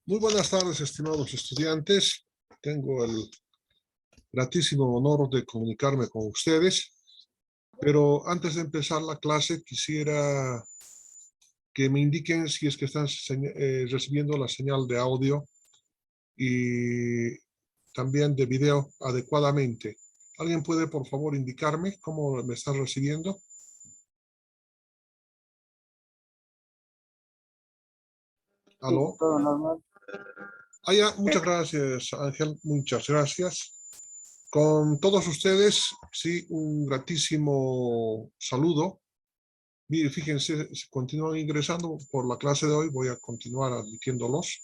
Muy buenas tardes, estimados estudiantes. Tengo el gratísimo honor de comunicarme con ustedes, pero antes de empezar la clase quisiera que me indiquen si es que están recibiendo la señal de audio y también de video adecuadamente. ¿Alguien puede, por favor, indicarme cómo me están recibiendo? Sí, ¿Aló? todo normal. Muchas gracias, Ángel. Muchas gracias. Con todos ustedes, sí, un gratísimo saludo. Mire, fíjense, si continúan ingresando por la clase de hoy, voy a continuar admitiéndolos.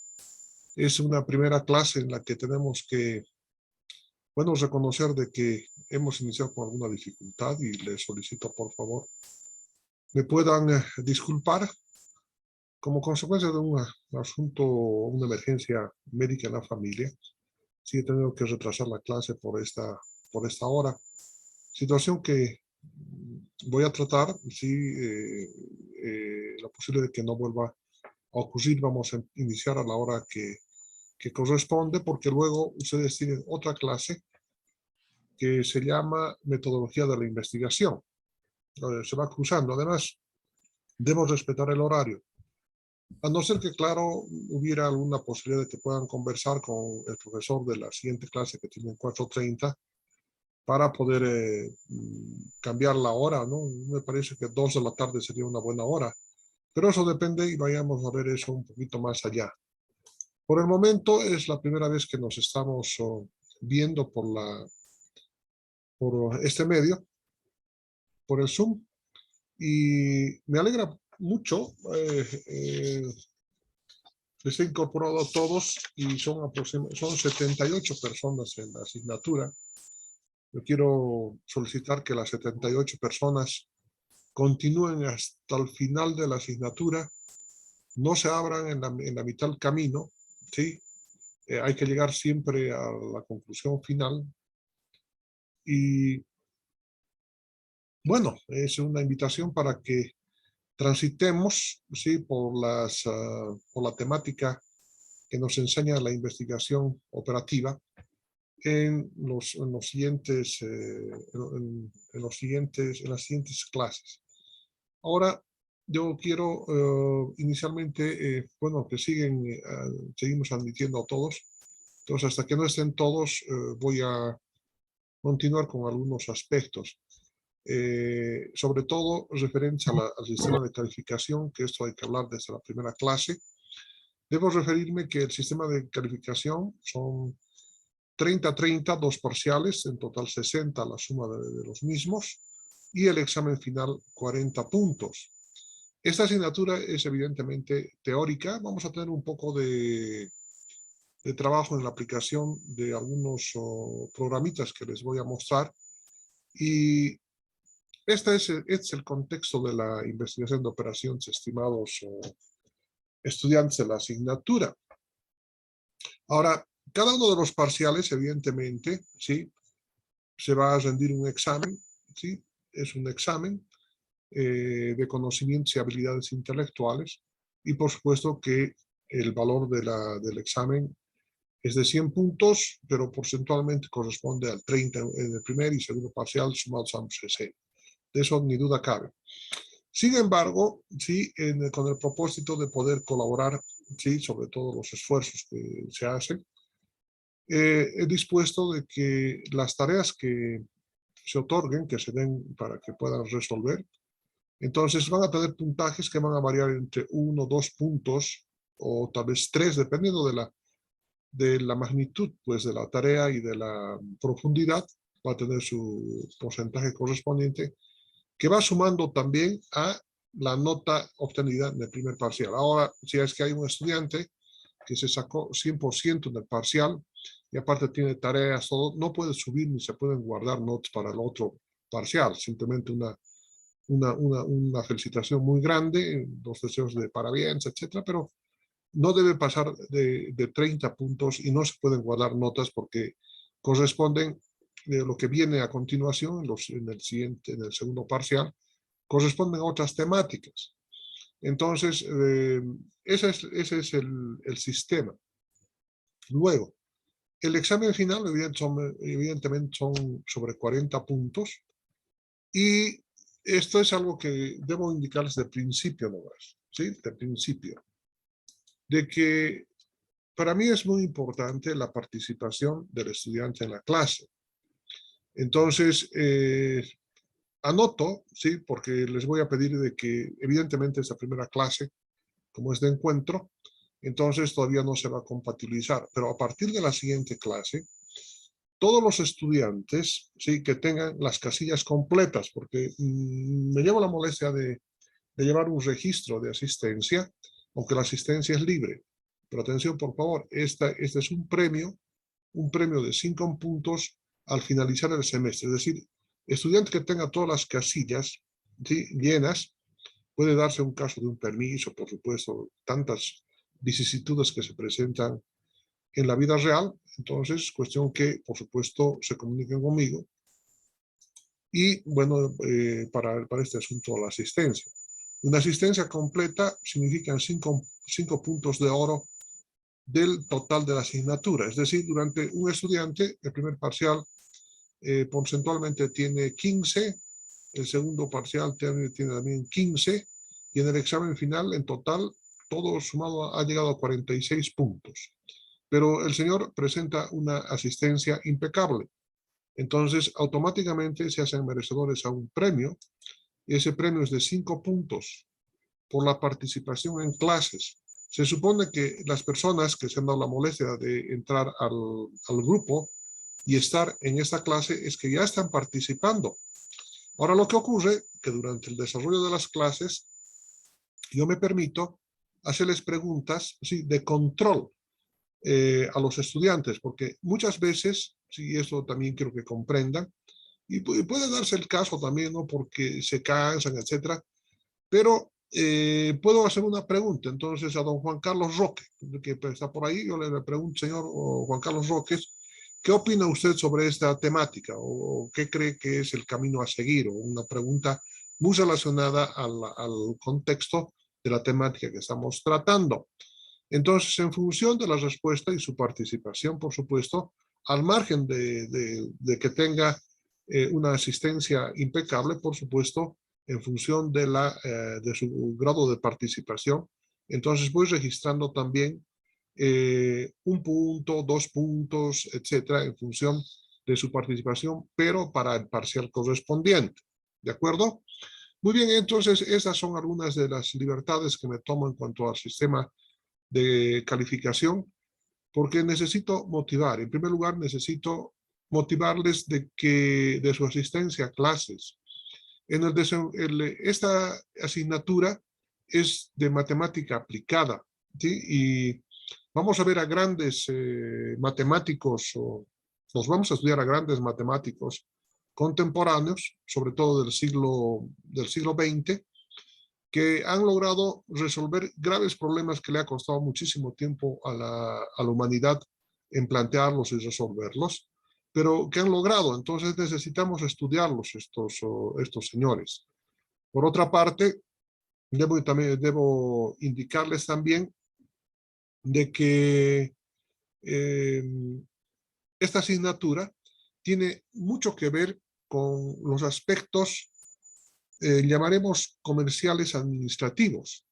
Es una primera clase en la que tenemos que, bueno, reconocer de que hemos iniciado con alguna dificultad y les solicito, por favor, me puedan disculpar como consecuencia de un asunto, una emergencia médica en la familia. Sí, he tenido que retrasar la clase por esta hora. Situación que voy a tratar, sí, la posibilidad de que no vuelva a ocurrir. Vamos a iniciar a la hora que corresponde, porque luego ustedes tienen otra clase que se llama Metodología de la Investigación. Se va cruzando. Además, debemos respetar el horario. A no ser que, claro, hubiera alguna posibilidad de que puedan conversar con el profesor de la siguiente clase que tiene 4:30 para poder cambiar la hora, ¿no? Me parece que 2 de la tarde sería una buena hora, pero eso depende y vayamos a ver eso un poquito más allá. Por el momento es la primera vez que nos estamos viendo por este medio, por el Zoom, y me alegra mucho. Les he incorporado a todos y son 78 personas en la asignatura. Yo quiero solicitar que las 78 personas continúen hasta el final de la asignatura, no se abran en la mitad del camino, ¿sí? Hay que llegar siempre a la conclusión final. Y bueno, es una invitación para que transitemos, ¿sí? por la temática que nos enseña la investigación operativa en las siguientes clases. Ahora, yo quiero inicialmente, bueno, que seguimos admitiendo a todos. Entonces, hasta que no estén todos, voy a continuar con algunos aspectos. Sobre todo referentes al sistema de calificación, que esto hay que hablar desde la primera clase. Debo referirme que el sistema de calificación son 30-30, dos parciales, en total 60 la suma de los mismos, y el examen final 40 puntos. Esta asignatura es evidentemente teórica. Vamos a tener un poco de trabajo en la aplicación de algunos programitas que les voy a mostrar. Y este es el contexto de la investigación de operaciones, estimados estudiantes de la asignatura. Ahora, cada uno de los parciales, evidentemente, ¿sí? Se va a rendir un examen, ¿sí? Es un examen de conocimientos y habilidades intelectuales, y por supuesto que el valor del examen es de 100 puntos, pero porcentualmente corresponde al 30 en el primer y segundo parcial, sumados a ambos 60. De eso ni duda cabe. Sin embargo, sí, con el propósito de poder colaborar, sí, sobre todo los esfuerzos que se hacen, he dispuesto de que las tareas que se otorguen, que se den para que puedan resolver, entonces van a tener puntajes que van a variar entre 1, 2 puntos o tal vez 3, dependiendo de la magnitud, pues, de la tarea y de la profundidad. Va a tener su porcentaje correspondiente, que va sumando también a la nota obtenida en el primer parcial. Ahora, si es que hay un estudiante que se sacó 100% en el parcial y aparte tiene tareas, todo, no puede subir ni se pueden guardar notas para el otro parcial. Simplemente una felicitación muy grande, los deseos de parabienes, etcétera, pero no debe pasar de 30 puntos y no se pueden guardar notas porque corresponden de lo que viene a continuación en el segundo parcial, corresponden a otras temáticas. Entonces, ese es el sistema. Luego, el examen final evidentemente son sobre 40 puntos y esto es algo que debo indicarles de principio nomás, ¿sí? De principio. De que para mí es muy importante la participación del estudiante en la clase. Entonces, anoto, ¿sí? Porque les voy a pedir de que evidentemente esta primera clase, como es de encuentro, entonces todavía no se va a compatibilizar, pero a partir de la siguiente clase, todos los estudiantes, ¿sí? Que tengan las casillas completas, porque me llevo la molestia de llevar un registro de asistencia, aunque la asistencia es libre. Pero atención, por favor, este es un premio de 5 puntos al finalizar el semestre. Es decir, estudiante que tenga todas las casillas, ¿sí? Llenas, puede darse un caso de un permiso, por supuesto, tantas vicisitudes que se presentan en la vida real. Entonces, cuestión que, por supuesto, se comuniquen conmigo. Y, bueno, para este asunto, la asistencia. Una asistencia completa significa 5 puntos de oro del total de la asignatura. Es decir, durante un estudiante, el primer parcial porcentualmente tiene 15, el segundo parcial tiene también 15, y en el examen final, en total, todo sumado ha llegado a 46 puntos. Pero el señor presenta una asistencia impecable. Entonces, automáticamente se hacen merecedores a un premio, y ese premio es de 5 puntos por la participación en clases. Se supone que las personas que se han dado la molestia de entrar al grupo y estar en esta clase es que ya están participando. Ahora lo que ocurre es que durante el desarrollo de las clases yo me permito hacerles preguntas, ¿sí? De control a los estudiantes, porque muchas veces, sí, eso también quiero que comprendan, y puede darse el caso también, ¿no? Porque se cansan, etcétera, pero puedo hacer una pregunta entonces a don Juan Carlos Roque, que está por ahí. Yo le pregunto, señor Juan Carlos Roque, ¿qué opina usted sobre esta temática? ¿O qué cree que es el camino a seguir? O una pregunta muy relacionada al contexto de la temática que estamos tratando. Entonces, en función de la respuesta y su participación, por supuesto, al margen de que tenga una asistencia impecable, por supuesto, en función de su grado de participación, entonces voy registrando también 1 punto, 2 puntos, etcétera, en función de su participación, pero para el parcial correspondiente. ¿De acuerdo? Muy bien, entonces esas son algunas de las libertades que me tomo en cuanto al sistema de calificación, porque necesito motivar. En primer lugar, necesito motivarles de su asistencia a clases. Esta asignatura es de matemática aplicada, ¿sí? Y vamos a ver a grandes matemáticos, o nos vamos a estudiar a grandes matemáticos contemporáneos, sobre todo del siglo XX, que han logrado resolver graves problemas que le ha costado muchísimo tiempo a la humanidad en plantearlos y resolverlos, pero que han logrado. Entonces necesitamos estudiarlos estos señores. Por otra parte, debo indicarles también de que eh, esta asignatura tiene mucho que ver con los aspectos, llamaremos comerciales administrativos.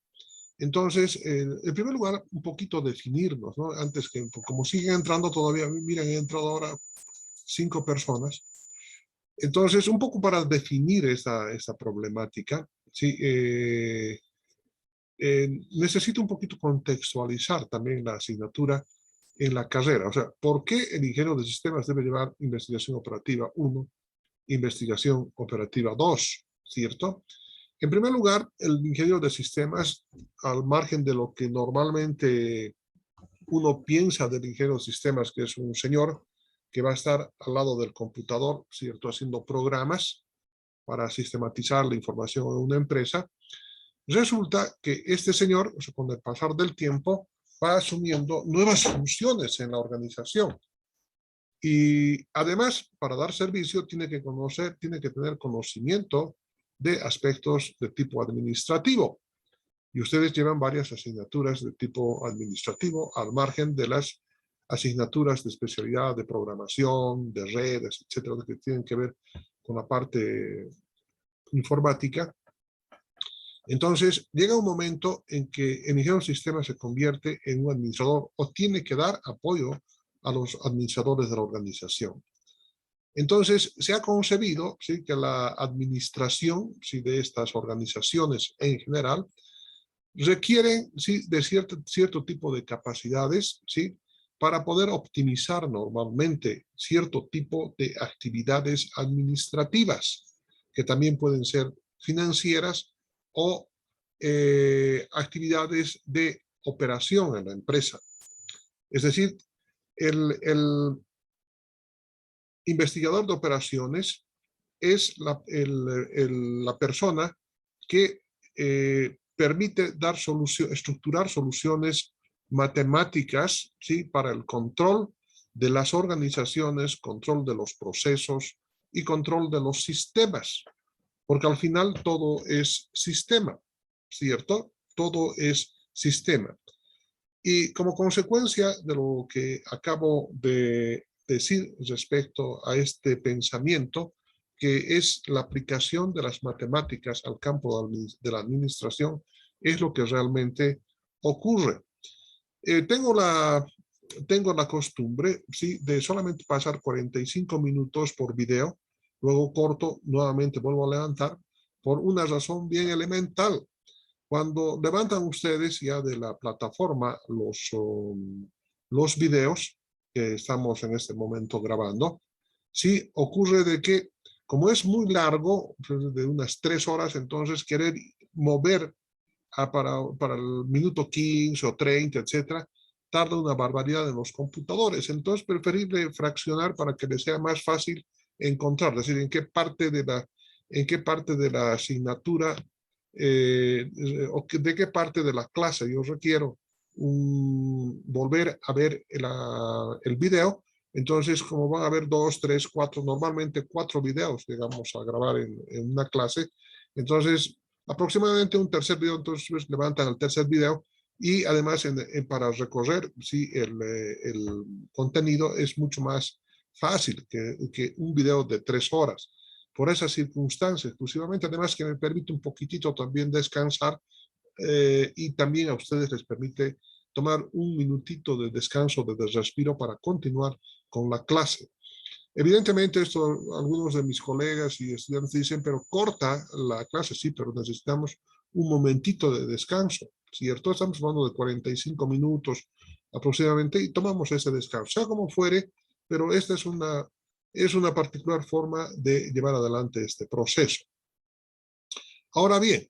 Entonces, en primer lugar, un poquito definirnos, ¿no? Antes que, como siguen entrando todavía, miren, han entrado ahora 5 personas. Entonces, un poco para definir esta problemática, ¿sí? Necesito un poquito contextualizar también la asignatura en la carrera. O sea, ¿por qué el ingeniero de sistemas debe llevar investigación operativa 1, investigación operativa 2, ¿cierto? En primer lugar, el ingeniero de sistemas, al margen de lo que normalmente uno piensa del ingeniero de sistemas, que es un señor que va a estar al lado del computador, ¿cierto? Haciendo programas para sistematizar la información en una empresa. Resulta que este señor, con el pasar del tiempo, va asumiendo nuevas funciones en la organización. Y además, para dar servicio, tiene que tener conocimiento de aspectos de tipo administrativo. Y ustedes llevan varias asignaturas de tipo administrativo al margen de las asignaturas de especialidad de programación, de redes, etcétera, que tienen que ver con la parte informática. Entonces, llega un momento en que el ingeniero de sistemas se convierte en un administrador o tiene que dar apoyo a los administradores de la organización. Entonces, se ha concebido, ¿sí?, que la administración, ¿sí?, de estas organizaciones en general requieren, ¿sí?, de cierto tipo de capacidades, ¿sí?, para poder optimizar normalmente cierto tipo de actividades administrativas, que también pueden ser financieras o actividades de operación en la empresa. Es decir, el investigador de operaciones es la persona que permite estructurar soluciones matemáticas, ¿sí?, para el control de las organizaciones, control de los procesos y control de los sistemas, porque al final todo es sistema, ¿cierto? Todo es sistema. Y como consecuencia de lo que acabo de decir respecto a este pensamiento, que es la aplicación de las matemáticas al campo de la administración, es lo que realmente ocurre. Tengo la costumbre, ¿sí?, de solamente pasar 45 minutos por video, luego corto, nuevamente vuelvo a levantar, por una razón bien elemental. Cuando levantan ustedes ya de la plataforma los videos que estamos en este momento grabando, sí ocurre de que como es muy largo, de unas 3 horas, entonces querer mover para el minuto 15 o 30, etcétera, tarda una barbaridad en los computadores. Entonces, preferible fraccionar para que les sea más fácil encontrar, es decir, en qué parte de la asignatura o de qué parte de la clase yo requiero volver a ver el video. Entonces, como van a haber 2, 3, 4, normalmente 4 videos que vamos a grabar en una clase, entonces aproximadamente un tercer video, entonces pues, levantan el tercer video y además para recorrer sí, el contenido es mucho más fácil que un video de 3 horas. Por esas circunstancias, exclusivamente, además que me permite un poquitito también descansar y también a ustedes les permite tomar un minutito de descanso, de respiro para continuar con la clase. Evidentemente, esto algunos de mis colegas y estudiantes dicen, pero corta la clase, sí, pero necesitamos un momentito de descanso, ¿cierto? Estamos hablando de 45 minutos aproximadamente y tomamos ese descanso, sea como fuere, pero esta es una particular forma de llevar adelante este proceso. Ahora bien,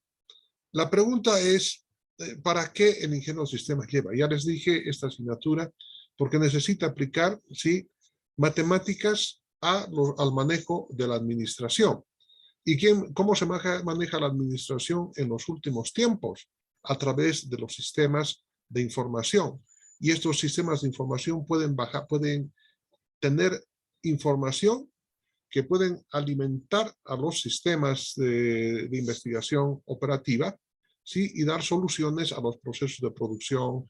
la pregunta es, ¿para qué el ingeniero de sistemas lleva? Ya les dije esta asignatura, porque necesita aplicar, ¿sí?, matemáticas al manejo de la administración. ¿Y cómo se maneja la administración en los últimos tiempos? A través de los sistemas de información. Y estos sistemas de información pueden tener información que pueden alimentar a los sistemas de investigación operativa, ¿sí?, y dar soluciones a los procesos de producción,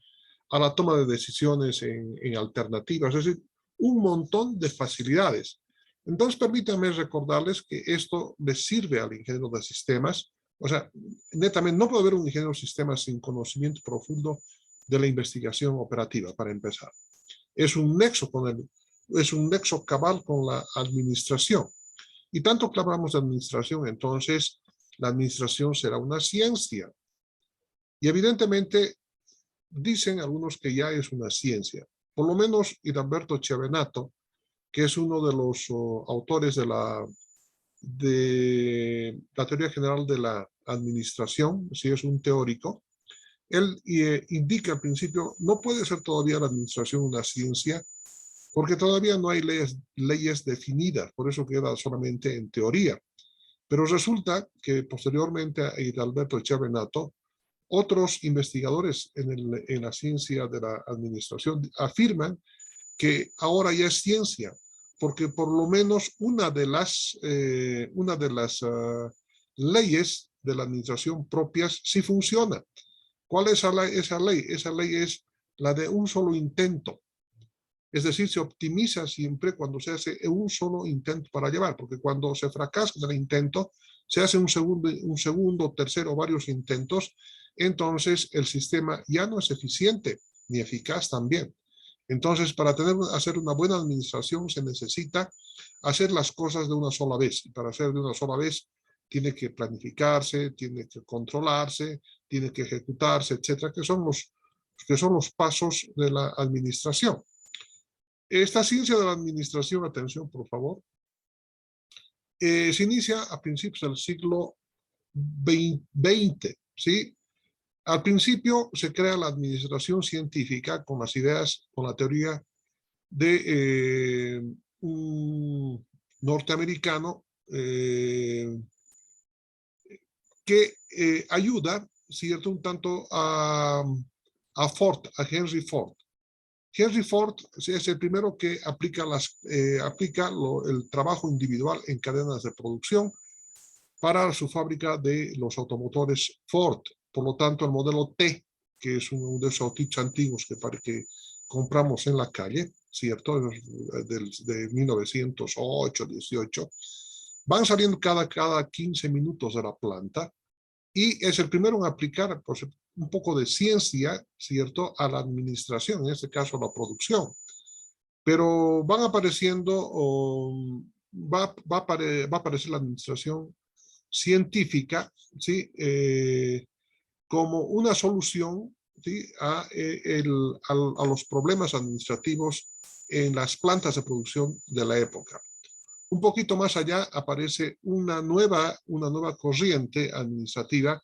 a la toma de decisiones en alternativas, es decir, un montón de facilidades. Entonces, permítanme recordarles que esto les sirve al ingeniero de sistemas. O sea, netamente, no puede haber un ingeniero de sistemas sin conocimiento profundo de la investigación operativa, para empezar. Es un nexo cabal con la administración. Y tanto que hablamos de administración, entonces la administración será una ciencia. Y evidentemente dicen algunos que ya es una ciencia. Por lo menos Hidalberto Chiavenato, que es uno de los autores de la teoría general de la administración, si es un teórico, él indica al principio, no puede ser todavía la administración una ciencia, porque todavía no hay leyes definidas, por eso queda solamente en teoría. Pero resulta que posteriormente a Hidalberto Chiavenato, otros investigadores en la ciencia de la administración afirman que ahora ya es ciencia, porque por lo menos una de las leyes de la administración propias sí funciona. ¿Cuál es esa ley? Esa ley es la de un solo intento. Es decir, se optimiza siempre cuando se hace un solo intento para llevar, porque cuando se fracasa en el intento, se hace un segundo, tercero, varios intentos, entonces el sistema ya no es eficiente ni eficaz también. Entonces, para hacer una buena administración se necesita hacer las cosas de una sola vez. Y para hacer de una sola vez tiene que planificarse, tiene que controlarse, tiene que ejecutarse, etcétera, que son los pasos de la administración. Esta ciencia de la administración, atención por favor, se inicia a principios del siglo XX, ¿sí? Al principio se crea la administración científica con las ideas, con la teoría de un norteamericano que ayuda, ¿cierto?, un tanto a Ford, a Henry Ford. Henry Ford es el primero que aplica el trabajo individual en cadenas de producción para su fábrica de los automotores Ford. Por lo tanto, el modelo T, que es uno de esos autos antiguos que compramos en la calle, ¿cierto? De 1908, 18, van saliendo cada 15 minutos de la planta y es el primero en aplicar pues, un poco de ciencia, ¿cierto?, a la administración, en este caso a la producción. Pero van apareciendo, va a aparecer la administración científica, ¿sí? Como una solución, ¿sí?, a los problemas administrativos en las plantas de producción de la época. Un poquito más allá aparece una nueva corriente administrativa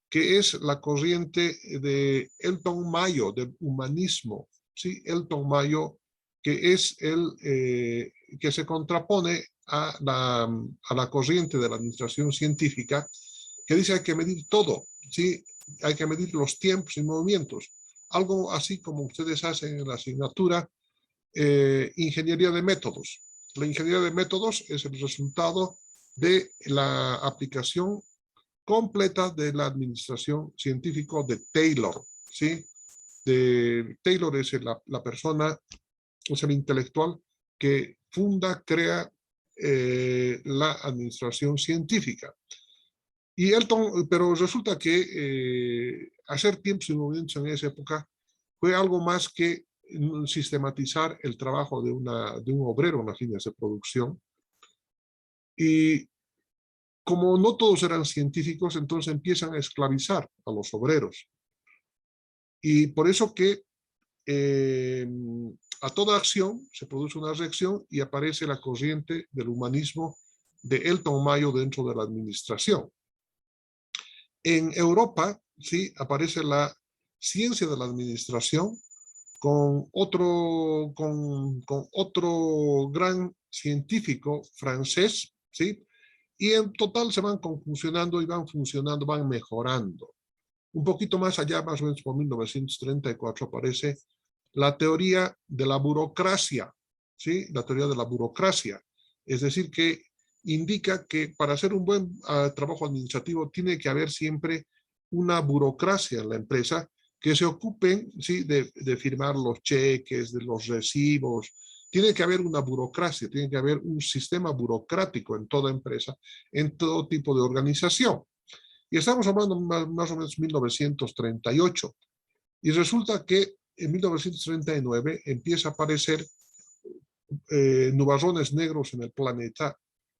que es la corriente de Elton Mayo, del humanismo, ¿sí? Elton Mayo, que es que se contrapone a la corriente de la administración científica, que dice hay que medir todo, ¿sí? Hay que medir los tiempos y movimientos. Algo así como ustedes hacen en la asignatura ingeniería de métodos. La ingeniería de métodos es el resultado de la aplicación completa de la administración científica de Taylor, ¿sí? Taylor es la persona, es el intelectual que crea la administración científica. Pero resulta que hacer tiempos y movimientos en esa época fue algo más que sistematizar el trabajo de un obrero en las líneas de producción. Y como no todos eran científicos, entonces empiezan a esclavizar a los obreros. Y por eso que a toda acción se produce una reacción y aparece la corriente del humanismo de Elton Mayo dentro de la administración. En Europa, sí, aparece la ciencia de la administración con otro gran científico francés, ¿sí? Y en total se van confusionando y van funcionando, van mejorando. Un poquito más allá, más o menos por 1934, aparece la teoría de la burocracia, ¿sí? La teoría de la burocracia. Es decir, que indica que para hacer un buen trabajo administrativo tiene que haber siempre una burocracia en la empresa que se ocupen, ¿sí?, de firmar los cheques, de los recibos. Tiene que haber una burocracia, tiene que haber un sistema burocrático en toda empresa, en todo tipo de organización. Y estamos hablando más o menos de 1938. Y resulta que en 1939 empieza a aparecer nubarrones negros en el planeta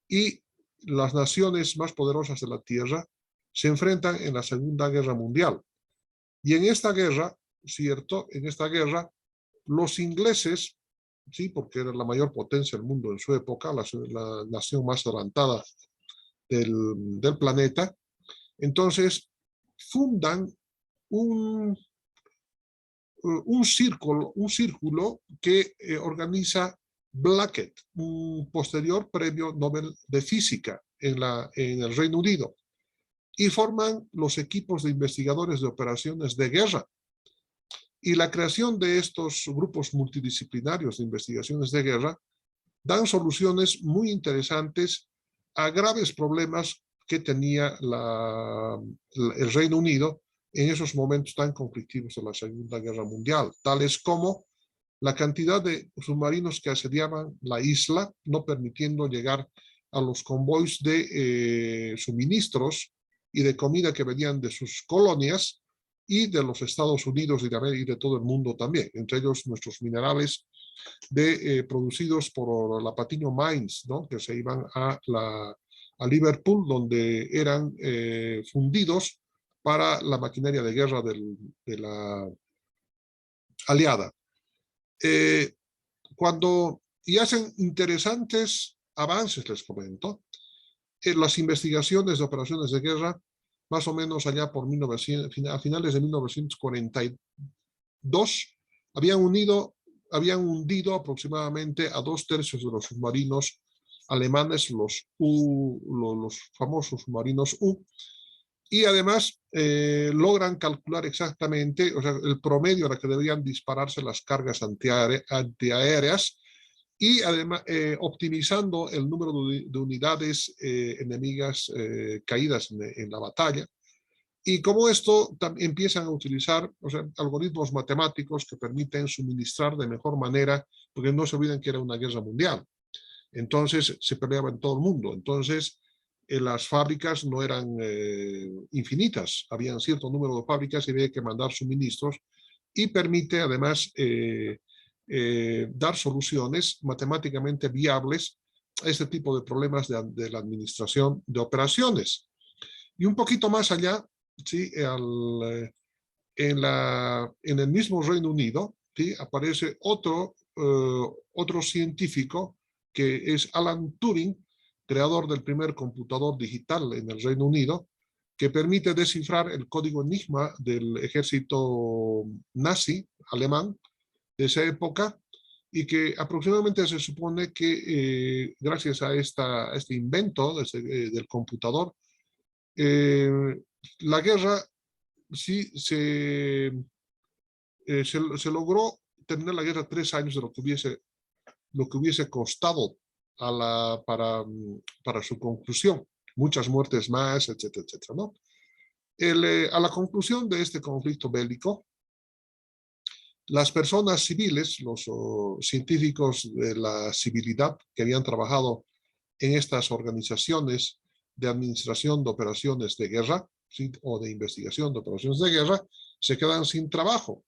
y las naciones más poderosas de la Tierra se enfrentan en la Segunda Guerra Mundial. Y en esta guerra, ¿cierto? En esta guerra, los ingleses, sí, porque era la mayor potencia del mundo en su época, la nación más adelantada del planeta, entonces fundan un círculo que organiza Blackett, un posterior premio Nobel de Física en el Reino Unido, y forman los equipos de investigadores de operaciones de guerra. Y la creación de estos grupos multidisciplinarios de investigaciones de guerra dan soluciones muy interesantes a graves problemas que tenía el Reino Unido en esos momentos tan conflictivos de la Segunda Guerra Mundial, tales como la cantidad de submarinos que asediaban la isla, no permitiendo llegar a los convoys de suministros y de comida que venían de sus colonias y de los Estados Unidos y de todo el mundo también, entre ellos nuestros minerales producidos por la Patiño Mines, ¿no? Que se iban a Liverpool, donde eran fundidos para la maquinaria de guerra de la aliada. Y hacen interesantes avances, les comento, en las investigaciones de operaciones de guerra, más o menos allá por a finales de 1942, habían hundido aproximadamente a 2/3 de los submarinos alemanes, los famosos submarinos U, y además logran calcular exactamente, o sea, el promedio a la que deberían dispararse las cargas antiaéreas, y además optimizando el número de unidades enemigas caídas en la batalla. Y como esto empiezan a utilizar, o sea, algoritmos matemáticos que permiten suministrar de mejor manera, porque no se olviden que era una guerra mundial. Entonces se peleaba en todo el mundo. Entonces las fábricas no eran infinitas. Había un cierto número de fábricas y había que mandar suministros, y permite además dar soluciones matemáticamente viables a este tipo de problemas de la administración de operaciones. Y un poquito más allá, ¿sí? En el mismo Reino Unido, ¿sí? Aparece otro científico que es Alan Turing, creador del primer computador digital en el Reino Unido, que permite descifrar el código Enigma del ejército nazi alemán de esa época, y que aproximadamente se supone que gracias a este invento del computador, la guerra sí se logró terminar la guerra 3 años de lo que hubiese costado para su conclusión. Muchas muertes más, etcétera, etcétera, ¿no? A la conclusión de este conflicto bélico, las personas civiles, los científicos de la civilidad que habían trabajado en estas organizaciones de administración de operaciones de guerra, ¿sí? O de investigación de operaciones de guerra, se quedan sin trabajo.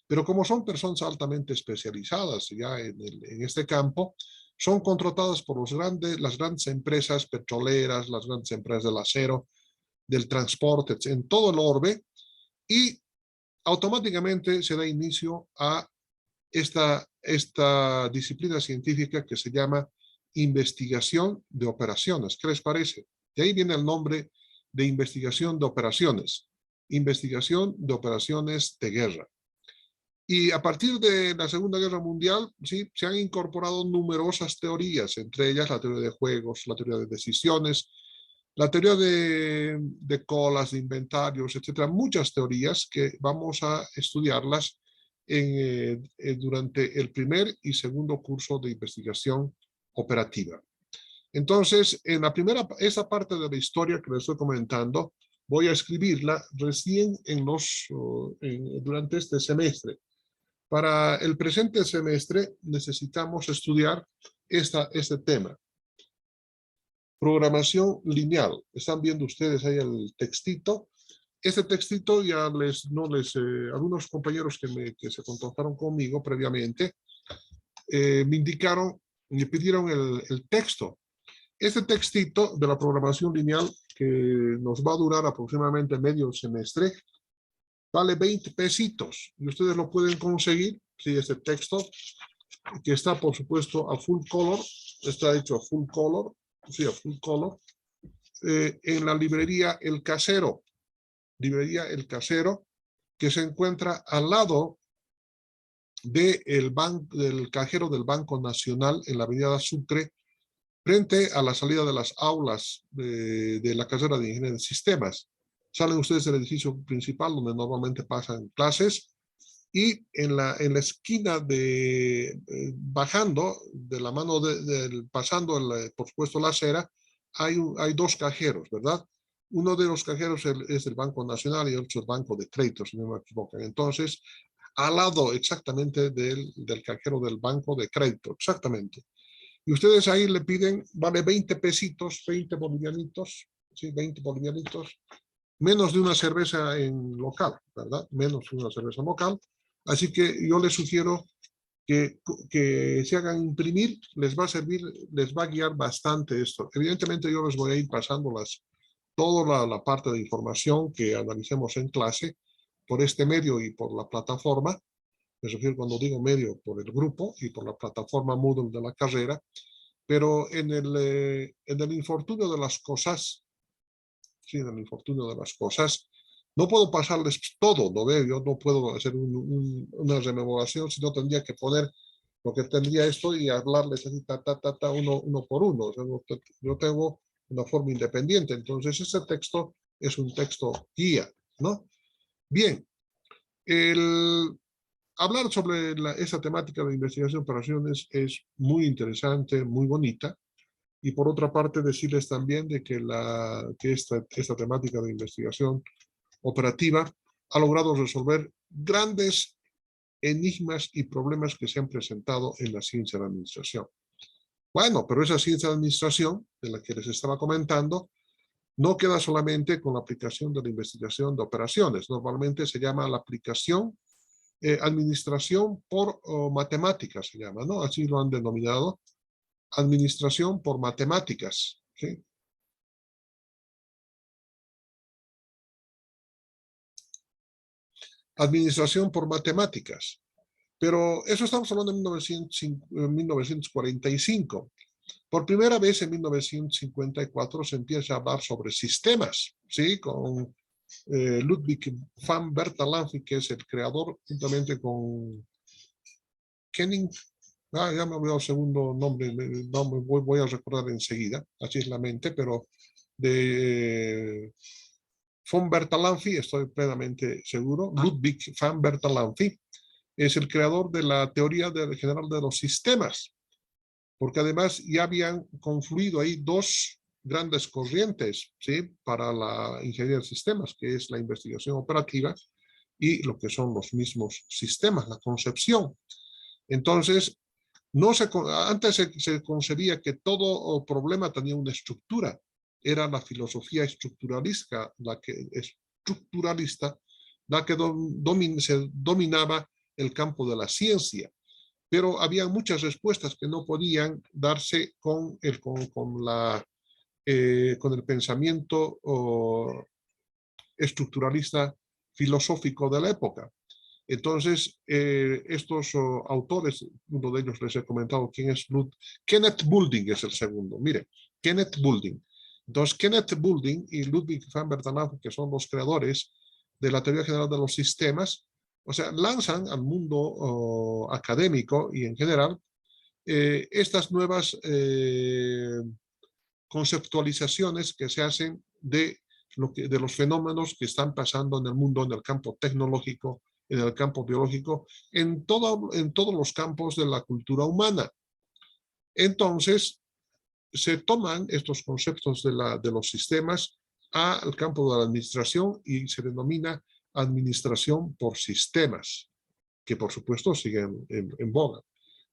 Pero como son personas altamente especializadas ya en este campo, son contratadas por las grandes empresas petroleras, las grandes empresas del acero, del transporte, en todo el orbe, y automáticamente se da inicio a esta disciplina científica que se llama investigación de operaciones. ¿Qué les parece? De ahí viene el nombre de investigación de operaciones. Investigación de operaciones de guerra. Y a partir de la Segunda Guerra Mundial, ¿sí? Se han incorporado numerosas teorías, entre ellas la teoría de juegos, la teoría de decisiones, la teoría de colas, de inventarios, etcétera. Muchas teorías que vamos a estudiarlas durante el primer y segundo curso de investigación operativa. Entonces, esa parte de la historia que les estoy comentando, voy a escribirla recién durante este semestre. Para el presente semestre necesitamos estudiar este tema. Programación lineal. Están viendo ustedes ahí el textito. Este textito ya algunos compañeros que se contactaron conmigo previamente me pidieron el texto. Este textito de la programación lineal, que nos va a durar aproximadamente medio semestre, vale 20 pesitos y ustedes lo pueden conseguir, sí, este texto, que está por supuesto a full color, está hecho a full color, sí, a full color, en la librería El Casero, que se encuentra al lado del cajero del Banco Nacional en la avenida Sucre, frente a la salida de las aulas de la carrera de Ingeniería de Sistemas. Salen ustedes del edificio principal donde normalmente pasan clases, y en la esquina bajando de la mano pasando por supuesto la acera, hay 2 cajeros, ¿verdad? Uno de los cajeros es el Banco Nacional y otro es el Banco de Crédito, si no me equivoco. Entonces, al lado exactamente del cajero del banco de crédito, exactamente. Y ustedes ahí le piden, vale 20 pesitos, 20 bolivianitos, sí, 20 bolivianitos, menos de una cerveza en local, ¿verdad? Menos de una cerveza local. Así que yo les sugiero que se hagan imprimir, les va a servir, les va a guiar bastante esto. Evidentemente yo les voy a ir pasando toda la parte de información que analicemos en clase por este medio y por la plataforma. Me refiero cuando digo medio por el grupo y por la plataforma Moodle de la carrera, pero en el infortunio de las cosas, sí, en el infortunio de las cosas, no puedo pasarles todo, ¿no veo? Yo no puedo hacer una rememoración, sino tendría que poner lo que tendría esto y hablarles así, uno por uno. O sea, yo tengo una forma independiente, entonces ese texto es un texto guía, ¿no? Bien, hablar sobre esa temática de investigación de operaciones es muy interesante, muy bonita. Y por otra parte, decirles también de que esta temática de investigación operativa ha logrado resolver grandes enigmas y problemas que se han presentado en la ciencia de la administración. Bueno, pero esa ciencia de administración, de la que les estaba comentando, no queda solamente con la aplicación de la investigación de operaciones. Normalmente se llama la aplicación administración por matemáticas, se llama, ¿no? Así lo han denominado, administración por matemáticas, ¿sí? Administración por matemáticas. Pero eso estamos hablando de 1945. Por primera vez en 1954 se empieza a hablar sobre sistemas, ¿sí? Con Ludwig van Bertalanffy, que es el creador, juntamente con Kenning, ya me olvidado el segundo nombre, no me voy a recordar enseguida, así es la mente, pero de von Bertalanffy, estoy plenamente seguro, Ludwig van Bertalanffy, es el creador de la teoría general de los sistemas, porque además ya habían confluido ahí dos grandes corrientes, ¿sí? Para la ingeniería de sistemas, que es la investigación operativa y lo que son los mismos sistemas, la concepción. Entonces, antes se concebía que todo problema tenía una estructura. Era la filosofía estructuralista la que se dominaba el campo de la ciencia. Pero había muchas respuestas que no podían darse con el pensamiento estructuralista filosófico de la época. Entonces, estos autores, uno de ellos les he comentado quién es Kenneth Boulding es el segundo. Mire, Kenneth Boulding. Entonces, Kenneth Boulding y Ludwig van Bertalanffy, que son los creadores de la teoría general de los sistemas, o sea, lanzan al mundo académico y en general estas nuevas conceptualizaciones que se hacen de los fenómenos que están pasando en el mundo, en el campo tecnológico, en el campo biológico, en todos los campos de la cultura humana. Entonces, se toman estos conceptos de los sistemas al campo de la administración y se denomina administración por sistemas, que por supuesto siguen en boga.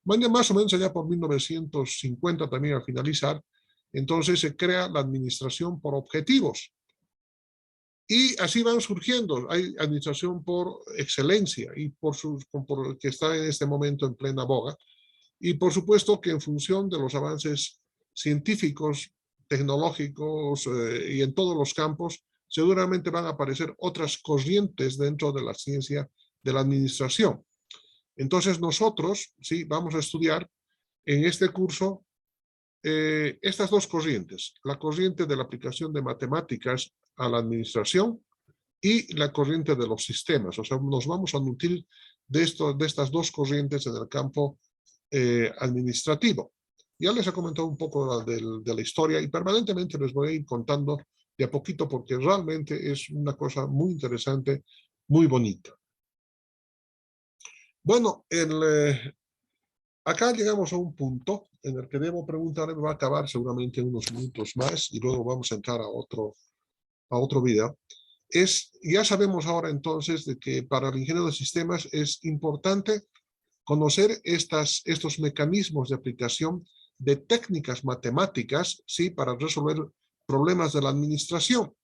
Más o menos allá por 1950 también al finalizar, entonces se crea la administración por objetivos. Y así van surgiendo. Hay administración por excelencia y que está en este momento en plena boga. Y por supuesto que en función de los avances científicos, tecnológicos y en todos los campos, seguramente van a aparecer otras corrientes dentro de la ciencia de la administración. Entonces nosotros, sí, vamos a estudiar en este curso estas dos corrientes, la corriente de la aplicación de matemáticas a la administración y la corriente de los sistemas. O sea, nos vamos a nutrir de estas dos corrientes en el campo administrativo. Ya les he comentado un poco de la historia y permanentemente les voy a ir contando de a poquito porque realmente es una cosa muy interesante, muy bonita. Bueno, acá llegamos a un punto en el que debo preguntarle, va a acabar seguramente unos minutos más y luego vamos a entrar a otro video. ya sabemos ahora entonces de que para el ingeniero de sistemas es importante conocer estos mecanismos de aplicación de técnicas matemáticas, ¿sí? Para resolver problemas de la administración.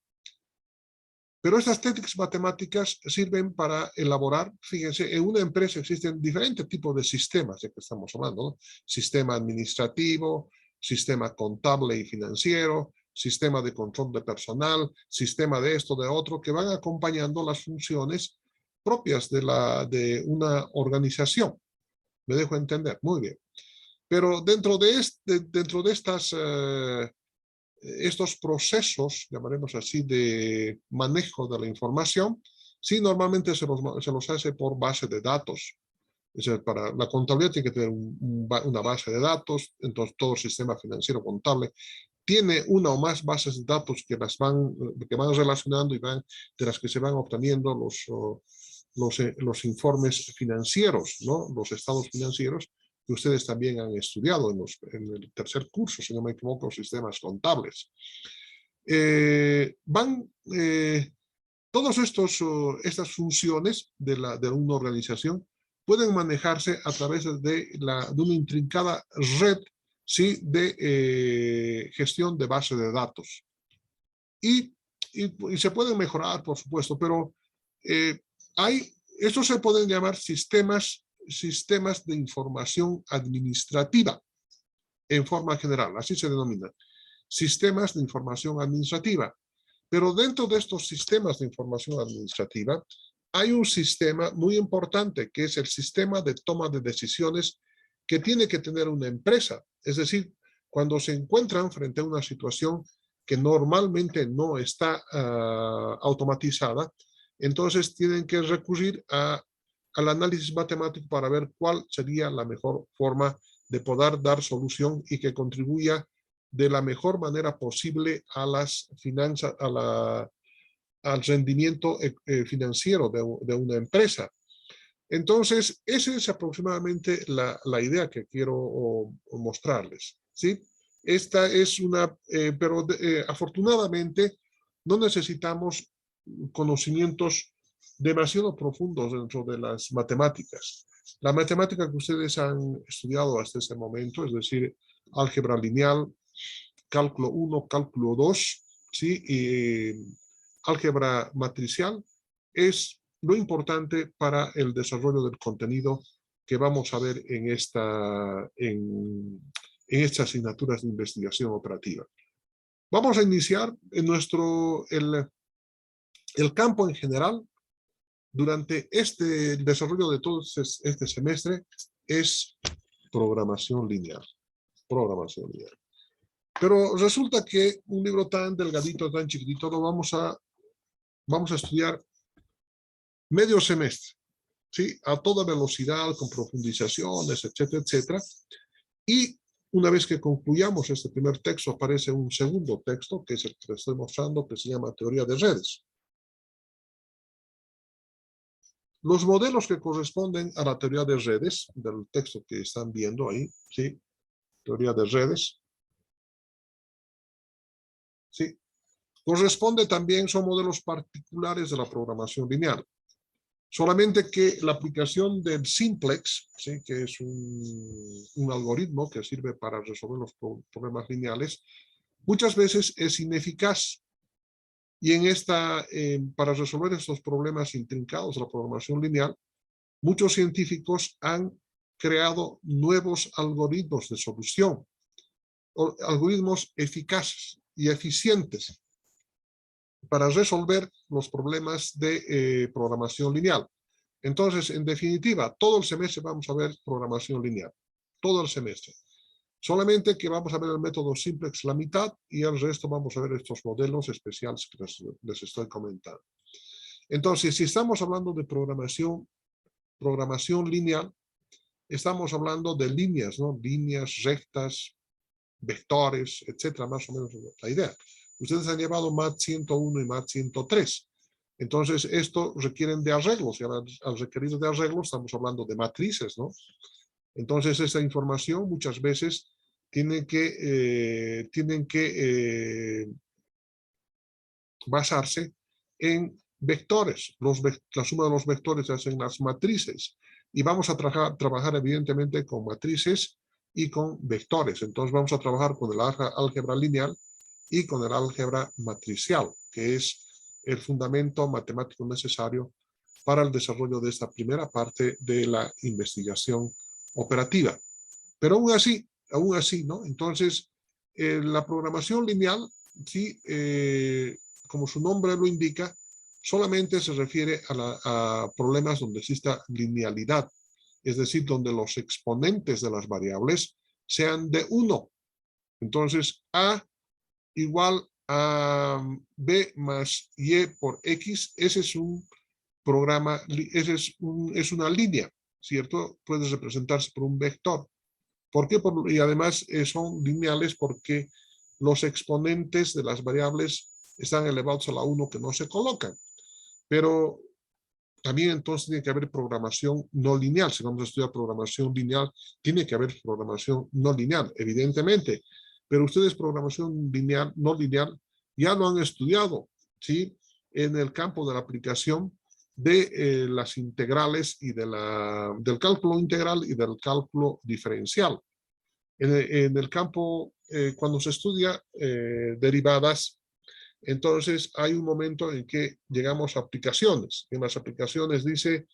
Pero estas técnicas matemáticas sirven para elaborar, fíjense, en una empresa existen diferentes tipos de sistemas de que estamos hablando, ¿no? Sistema administrativo, sistema contable y financiero, sistema de control de personal, sistema de esto, de otro, que van acompañando las funciones propias de una organización. ¿Me dejo entender? Muy bien. Pero dentro de estos procesos, llamaremos así, de manejo de la información, sí, normalmente se los hace por base de datos. Es decir, para la contabilidad tiene que tener una base de datos, entonces todo el sistema financiero contable tiene una o más bases de datos que van relacionando y de las que se van obteniendo los informes financieros, ¿no? Los estados financieros que ustedes también han estudiado en el tercer curso, si no me equivoco, sistemas contables. Todas estas funciones de una organización pueden manejarse a través de una intrincada red, ¿sí? De gestión de base de datos. Y se pueden mejorar, por supuesto, pero estos se pueden llamar sistemas de información administrativa en forma general, así se denominan, sistemas de información administrativa. Pero dentro de estos sistemas de información administrativa hay un sistema muy importante que es el sistema de toma de decisiones que tiene que tener una empresa. Es decir, cuando se encuentran frente a una situación que normalmente no está automatizada, entonces tienen que recurrir al análisis matemático para ver cuál sería la mejor forma de poder dar solución y que contribuya de la mejor manera posible a las finanzas, al rendimiento financiero de una empresa. Entonces, esa es aproximadamente la idea que quiero mostrarles, ¿sí? Esta es pero afortunadamente no necesitamos conocimientos demasiado profundos dentro de las matemáticas. La matemática que ustedes han estudiado hasta este momento, es decir, álgebra lineal, cálculo 1, cálculo 2, ¿sí? Y álgebra matricial, es lo importante para el desarrollo del contenido que vamos a ver en estas asignaturas de investigación operativa. Vamos a iniciar en el campo en general. Durante el desarrollo de todo este semestre es programación lineal. Programación lineal. Pero resulta que un libro tan delgadito, tan chiquitito, lo vamos a estudiar medio semestre, ¿sí? A toda velocidad, con profundizaciones, etcétera, etcétera. Y una vez que concluyamos este primer texto, aparece un segundo texto, que es el que les estoy mostrando, que se llama Teoría de Redes. Los modelos que corresponden a la teoría de redes, del texto que están viendo ahí, ¿sí? Teoría de redes. ¿Sí? Corresponde también, son modelos particulares de la programación lineal. Solamente que la aplicación del simplex, ¿sí? Que es un algoritmo que sirve para resolver los problemas lineales, muchas veces es ineficaz. Y para resolver estos problemas intrincados de la programación lineal, muchos científicos han creado nuevos algoritmos de solución, algoritmos eficaces y eficientes para resolver los problemas de programación lineal. Entonces, en definitiva, todo el semestre vamos a ver programación lineal, todo el semestre. Solamente que vamos a ver el método simplex la mitad y el resto vamos a ver estos modelos especiales que les estoy comentando. Entonces, si estamos hablando de programación lineal, estamos hablando de líneas, ¿no? Líneas, rectas, vectores, etcétera, más o menos la idea. Ustedes han llevado MAT 101 y MAT 103. Entonces, esto requieren de arreglos, y al requerir de arreglos estamos hablando de matrices, ¿no? Entonces, esta información muchas veces tienen que basarse en vectores. La suma de los vectores se hacen las matrices. Y vamos a trabajar evidentemente con matrices y con vectores. Entonces vamos a trabajar con el álgebra lineal y con el álgebra matricial, que es el fundamento matemático necesario para el desarrollo de esta primera parte de la investigación operativa. Pero aún así, ¿no? Entonces, la programación lineal, sí, como su nombre lo indica, solamente se refiere a problemas donde exista linealidad, es decir, donde los exponentes de las variables sean de 1. Entonces, A igual a B más Y por X, ese es un programa, ese es una línea, ¿cierto? Puede representarse por un vector. ¿Por qué? Y además son lineales porque los exponentes de las variables están elevados a la 1 que no se colocan. Pero también entonces tiene que haber programación no lineal. Si vamos a estudiar programación lineal, tiene que haber programación no lineal, evidentemente. Pero ustedes programación lineal, no lineal ya lo han estudiado, ¿sí? En el campo de la aplicación de las integrales y del cálculo integral y del cálculo diferencial. En el campo, cuando se estudia derivadas, entonces hay un momento en que llegamos a aplicaciones. En las aplicaciones dice